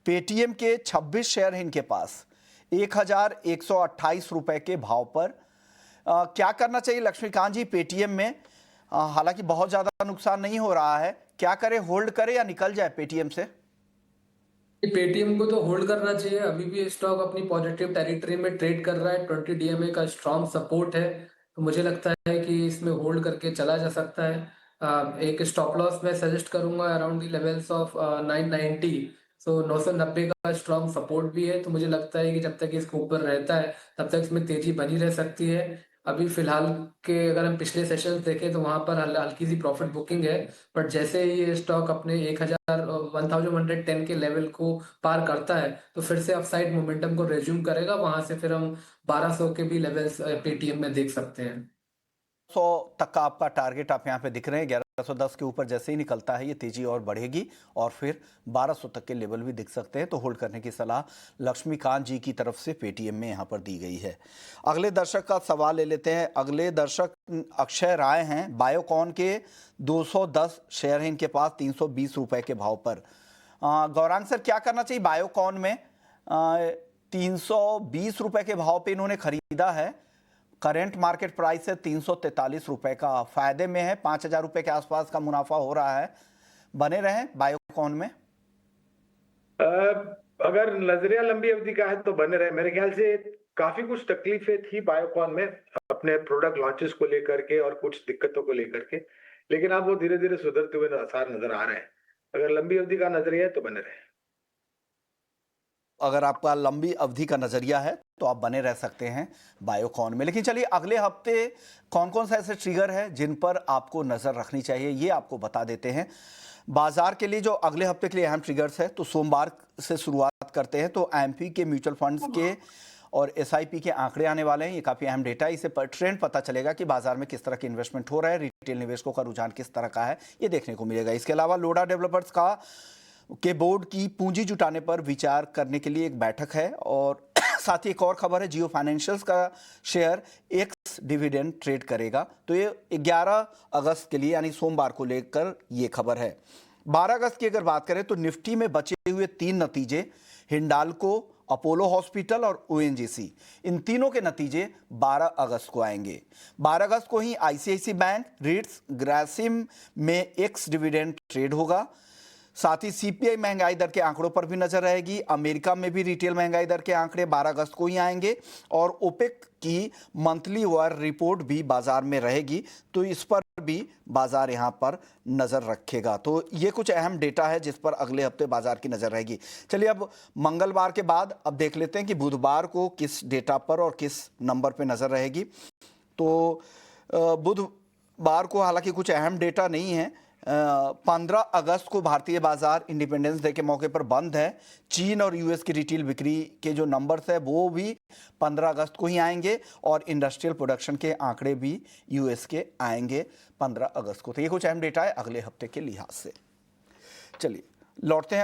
Paytm के 26 share हैं इनके पास 1128 रुपए के भाव पर। क्या करना चाहिए लक्ष्मीकांत जी पेटीएम में? हालांकि बहुत ज्यादा नुकसान नहीं हो रहा है, क्या करें, होल्ड करें या निकल जाए पेटीएम से? पेटीएम को तो होल्ड करना चाहिए। अभी भी स्टॉक अपनी पॉजिटिव टेरिटरी में ट्रेड कर रहा है। 20 डीएमए का स्ट्रॉन्ग सपोर्ट है, तो मुझे लगता है कि इसमें होल्ड करके चला जा सकता है। एक स्टॉप लॉस मैं सजेस्ट करूंगा अराउंड द लेवल्स ऑफ 990। सो 990 का स्ट्रॉन्ग सपोर्ट भी है, तो मुझे लगता है कि जब तक इसके ऊपर रहता है तब तक इसमें तेजी बनी रह सकती है। अभी फिलहाल के अगर हम पिछले सेशन देखें तो वहां पर हल्की सी प्रॉफिट बुकिंग है, बट जैसे ही ये स्टॉक अपने 1110 के लेवल को पार करता है तो फिर से अपसाइड मोमेंटम को रेज्यूम करेगा। वहां से फिर हम 1200 के भी लेवल्स पेटीएम में देख सकते हैं। 100 तक का आपका टारगेट आप यहाँ पे दिख रहे हैं। 1110 के ऊपर जैसे ही निकलता है ये तेजी और बढ़ेगी और फिर 1200 तक के लेवल भी दिख सकते हैं, तो होल्ड करने की सलाह लक्ष्मीकांत जी की तरफ से पेटीएम में यहाँ पर दी गई है। अगले दर्शक का सवाल ले लेते हैं। अगले दर्शक अक्षय राय हैं, बायोकॉन के 210 शेयर हैं इनके पास 320 रुपए के भाव पर। गौरांग सर, क्या करना चाहिए बायोकॉन में? 320 रुपए के भाव पे इन्होंने खरीदा है, करंट मार्केट प्राइस है 343 रुपए का, फायदे में है, 5,000 रुपए के आसपास का मुनाफा हो रहा है। बने रहें बायोकॉन में? अगर नजरिया लंबी अवधि का है तो बने रहे। मेरे ख्याल से काफी कुछ तकलीफें थी बायोकॉन में अपने प्रोडक्ट लॉन्चेस को लेकर के और कुछ दिक्कतों को लेकर के, लेकिन अब वो धीरे धीरे सुधरते हुए आसार नजर आ रहे हैं। अगर लंबी अवधि का नजरिया है तो बने रहे। अगर आपका लंबी अवधि का नजरिया है तो आप बने रह सकते हैं बायोकॉन में। लेकिन चलिए अगले हफ्ते कौन कौन सा ऐसे ट्रिगर है जिन पर आपको नजर रखनी चाहिए ये आपको बता देते हैं। बाजार के लिए जो अगले हफ्ते के लिए अहम ट्रिगर्स है, तो सोमवार से शुरुआत करते हैं। तो एमपी के म्यूचुअल फंड्स के और एसआईपी के आंकड़े आने वाले हैं। ये काफी अहम डेटा है, इससे ट्रेंड पता चलेगा कि बाजार में किस तरह की इन्वेस्टमेंट हो रहा है, रिटेल निवेशकों का रुझान किस तरह का है, ये देखने को मिलेगा। इसके अलावा लोडा डेवलपर्स का के बोर्ड की पूंजी जुटाने पर विचार करने के लिए एक बैठक है। और साथ ही एक और खबर है, जियो फाइनेंशियल्स का शेयर एक्स डिविडेंड ट्रेड करेगा। तो ये 11 अगस्त के लिए यानी सोमवार को लेकर ये खबर है। 12 अगस्त की अगर बात करें तो निफ्टी में बचे हुए 3 नतीजे, हिंडाल्को, अपोलो हॉस्पिटल और ओएनजीसी, इन तीनों के नतीजे 12 अगस्त को आएंगे। 12 अगस्त को ही आईसीआईसी बैंक, रिट्स, ग्रासिम में एक्स डिविडेंड ट्रेड होगा। साथ ही सीपीआई महंगाई दर के आंकड़ों पर भी नजर रहेगी। अमेरिका में भी रिटेल महंगाई दर के आंकड़े 12 अगस्त को ही आएंगे और ओपेक की मंथली वार रिपोर्ट भी बाजार में रहेगी, तो इस पर भी बाजार यहां पर नजर रखेगा। तो ये कुछ अहम डेटा है जिस पर अगले हफ्ते बाजार की नजर रहेगी। चलिए अब मंगलवार के बाद अब देख लेते हैं कि बुधवार को किस डेटा पर और किस नंबर पर नजर रहेगी। तो बुधवार को हालांकि कुछ अहम डेटा नहीं है। 15 अगस्त को भारतीय बाजार इंडिपेंडेंस डे के मौके पर बंद है। चीन और यूएस की रिटेल बिक्री के जो नंबर्स है वो भी 15 अगस्त को ही आएंगे और इंडस्ट्रियल प्रोडक्शन के आंकड़े भी यूएस के आएंगे 15 अगस्त को। तो ये कुछ अहम डेटा है अगले हफ्ते के लिहाज से। चलिए लौटते हैं